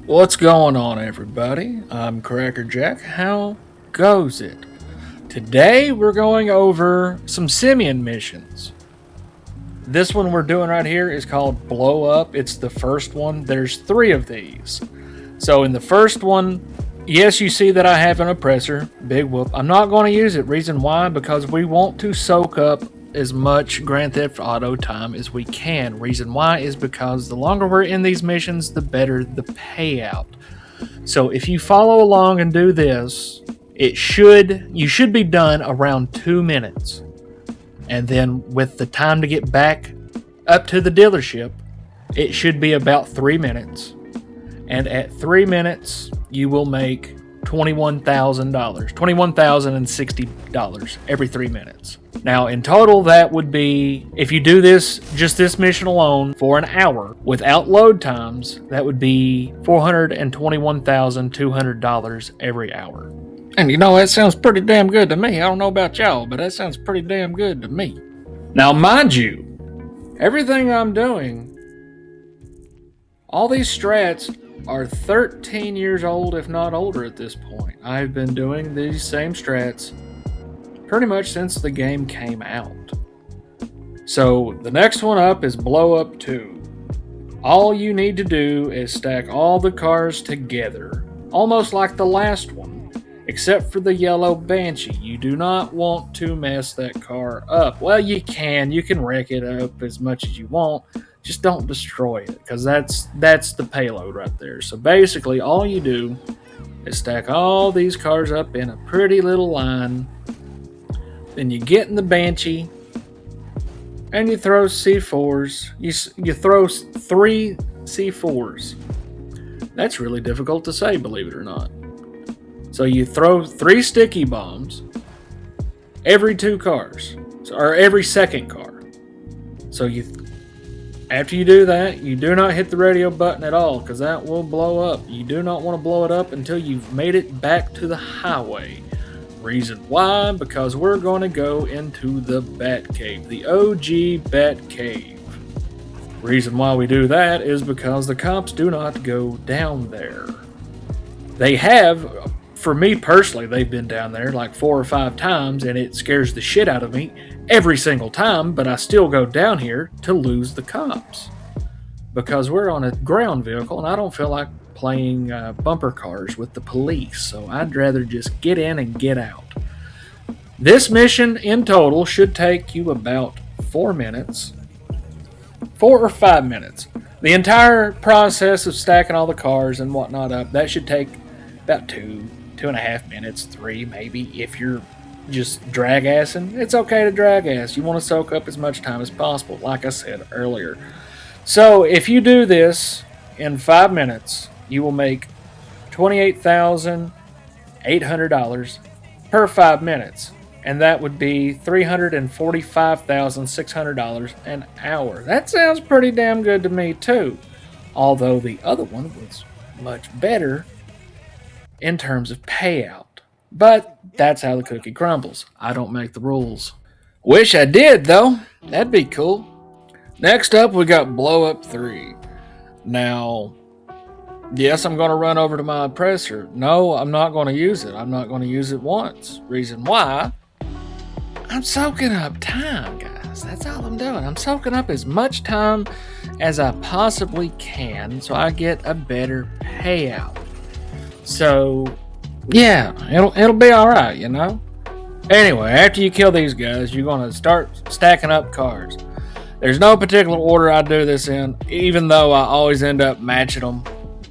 What's going on, everybody? I'm Cracker Jack. How goes it? Today we're going over some Simeon missions. This one we're doing right here is called Blow Up. It's the first one. There's 3 of these. So in the first one, yes, you see that I have an oppressor. Big whoop. I'm not going to use it. Reason why? Because we want to soak up as much Grand Theft Auto time as we can. Reason why is because the longer we're in these missions, the better the payout. So if you follow along and do this, you should be done around 2 minutes. And then with the time to get back up to the dealership, it should be about 3 minutes. And at 3 minutes, you will make $21,000, $21,060 every 3 minutes. Now, in total, that would be, if you do this, just this mission alone, for an hour, without load times, that would be $421,200 every hour. And you know, that sounds pretty damn good to me. I don't know about y'all, but that sounds pretty damn good to me. Now, mind you, everything I'm doing, all these strats are 13 years old, if not older at this point. I've been doing these same strats pretty much since the game came out. So the next one up is Blowup 2. All you need to do is stack all the cars together, almost like the last one, except for the yellow Banshee. You do not want to mess that car up. Well, you can wreck it up as much as you want, just don't destroy it, because that's the payload right there. So basically all you do is stack all these cars up in a pretty little line. Then you get in the Banshee, and you throw C4s. You throw 3 C4s. That's really difficult to say, believe it or not. So you throw 3 sticky bombs every 2 cars, or every second car. So after you do that, you do not hit the radio button at all, because that will blow up. You do not want to blow it up until you've made it back to the highway. Reason why? Because we're going to go into the Batcave, the OG Batcave. Reason why we do that is because the cops do not go down there. They have, for me personally, they've been down there like 4 or 5 times, and it scares the shit out of me every single time, but I still go down here to lose the cops. Because we're on a ground vehicle, and I don't feel like playing bumper cars with the police, so I'd rather just get in and get out. This mission in total should take you about 4 minutes. 4 or 5 minutes. The entire process of stacking all the cars and whatnot up, that should take about 2.5 minutes, 3 maybe, if you're just drag assing. It's okay to drag ass. You want to soak up as much time as possible, like I said earlier. So if you do this in 5 minutes, you will make $28,800 per 5 minutes. And that would be $345,600 an hour. That sounds pretty damn good to me too. Although the other one was much better in terms of payout. But that's how the cookie crumbles. I don't make the rules. Wish I did though. That'd be cool. Next up we got Blowup 3. Now, yes, I'm going to run over to my oppressor. No, I'm not going to use it. I'm not going to use it once. Reason why? I'm soaking up time, guys. That's all I'm doing. I'm soaking up as much time as I possibly can so I get a better payout. So, yeah, it'll be alright, you know? Anyway, after you kill these guys, you're going to start stacking up cars. There's no particular order I do this in, even though I always end up matching them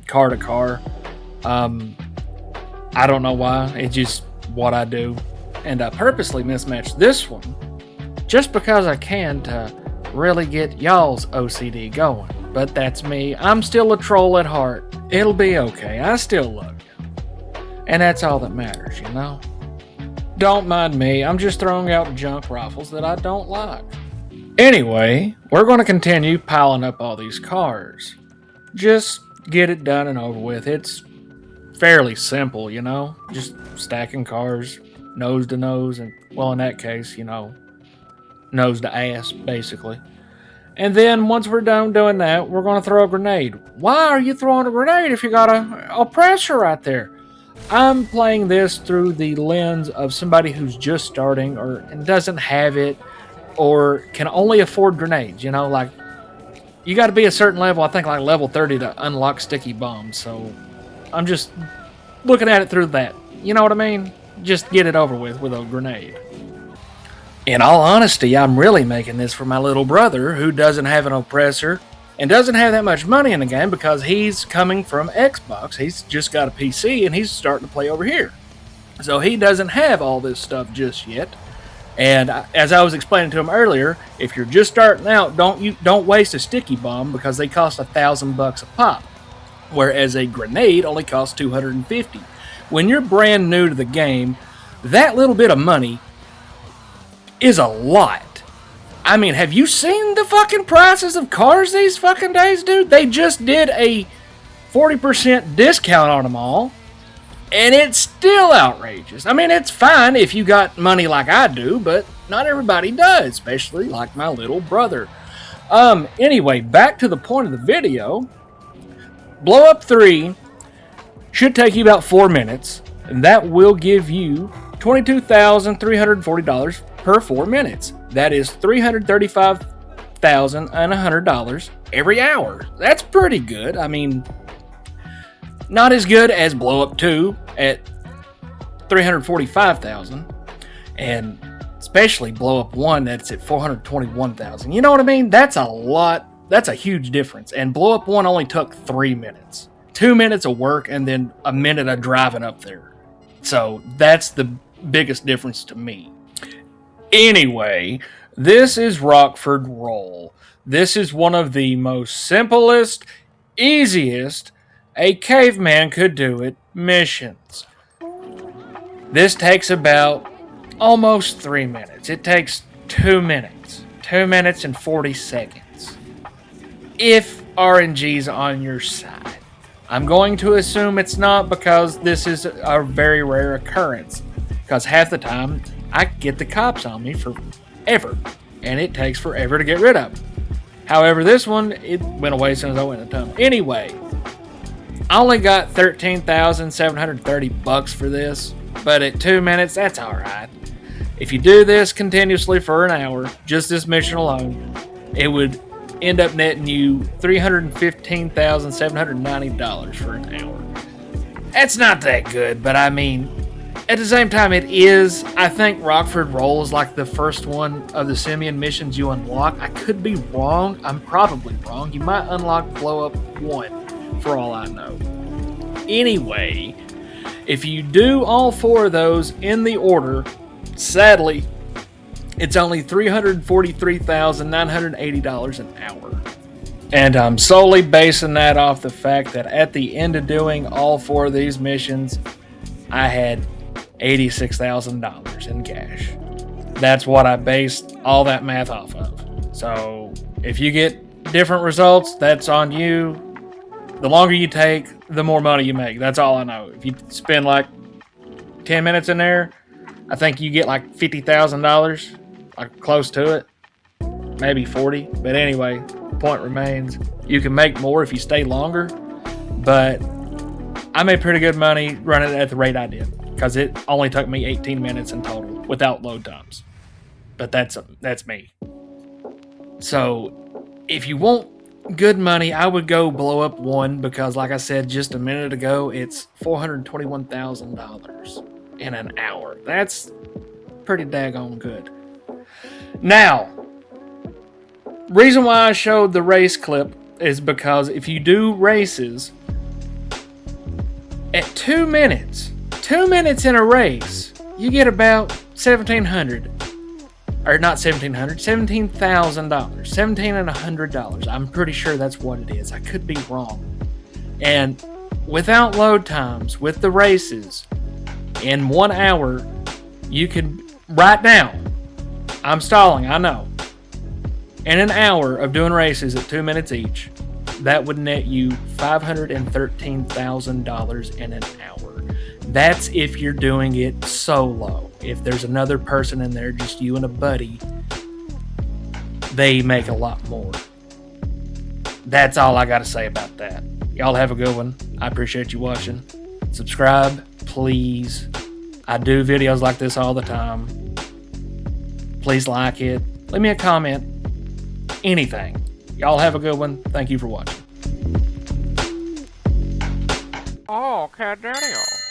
car to car. I don't know why. It's just what I do. And I purposely mismatched this one just because I can to really get y'all's OCD going. But that's me. I'm still a troll at heart. It'll be okay. I still love you. And that's all that matters, you know? Don't mind me. I'm just throwing out junk rifles that I don't like. Anyway, we're going to continue piling up all these cars. Just get it done and over with. It's fairly simple, you know? Just stacking cars nose to nose, and, well, in that case, you know, nose to ass, basically. And then once we're done doing that, we're going to throw a grenade. Why are you throwing a grenade if you got a oppressor right there? I'm playing this through the lens of somebody who's just starting and doesn't have it or can only afford grenades. You know, like you got to be a certain level, I think like level 30 to unlock sticky bombs. So I'm just looking at it through that. You know what I mean? Just get it over with a grenade. In all honesty, I'm really making this for my little brother who doesn't have an oppressor and doesn't have that much money in the game because he's coming from Xbox. He's just got a PC and he's starting to play over here. So he doesn't have all this stuff just yet. And as I was explaining to him earlier, if you're just starting out, don't waste a sticky bomb because they cost $1,000 a pop, whereas a grenade only costs $250. When you're brand new to the game, that little bit of money is a lot. I mean, have you seen the fucking prices of cars these fucking days, dude? They just did a 40% discount on them all, and it's still outrageous. I mean, it's fine if you got money like I do, but not everybody does, especially like my little brother. Anyway, back to the point of the video. Blowup 3 should take you about 4 minutes, and that will give you $22,340 per 4 minutes. That is $335,100 every hour. That's pretty good. I mean, not as good as Blowup 2 at $345,000, and especially Blowup 1 that's at $421,000. You know what I mean? That's a lot. That's a huge difference. And Blowup 1 only took 3 minutes. 2 minutes of work and then a minute of driving up there. So that's the biggest difference to me. Anyway, this is Rockford Roll. This is one of the most simplest, easiest, a caveman could do it, missions. This takes about almost 3 minutes. It takes 2 minutes. 2 minutes and 40 seconds. If RNG's on your side. I'm going to assume it's not because this is a very rare occurrence. Because half the time, I get the cops on me forever. And it takes forever to get rid of them. However, this one, it went away as soon as I went in the tunnel. Anyway, I only got $13,730 for this. But at 2 minutes, that's alright. If you do this continuously for an hour, just this mission alone, it would end up netting you $315,790 for an hour. That's not that good, but I mean, at the same time, it is. I think Rockford Roll is like the first one of the Simeon missions you unlock. I could be wrong. I'm probably wrong. You might unlock Blowup One, for all I know. Anyway, if you do all 4 of those in the order, sadly, it's only $343,980 an hour. And I'm solely basing that off the fact that at the end of doing all 4 of these missions, I had $86,000 in cash. That's what I based all that math off of. So if you get different results, that's on you. The longer you take, the more money you make. That's all I know. If you spend like 10 minutes in there, I think you get like $50,000, like close to it, maybe 40. But anyway, the point remains, you can make more if you stay longer. But I made pretty good money running it at the rate I did because it only took me 18 minutes in total without load times. But that's me. So if you want good money, I would go Blowup One because, like I said just a minute ago, it's $421,000 in an hour. That's pretty daggone good. Now, reason why I showed the race clip is because if you do races at 2 minutes in a race, you get about $1,700. Or not $1,700, $17,000. $1,700. I'm pretty sure that's what it is. I could be wrong. And without load times, with the races, in 1 hour, you could, right now, I'm stalling, I know. In an hour of doing races at 2 minutes each, that would net you $513,000 in an hour. That's if you're doing it solo. If there's another person in there, just you and a buddy, they make a lot more. That's all I got to say about that. Y'all have a good one. I appreciate you watching. Subscribe, please. I do videos like this all the time. Please like it. Leave me a comment. Anything. Y'all have a good one. Thank you for watching. Oh, Cat Daddy-o.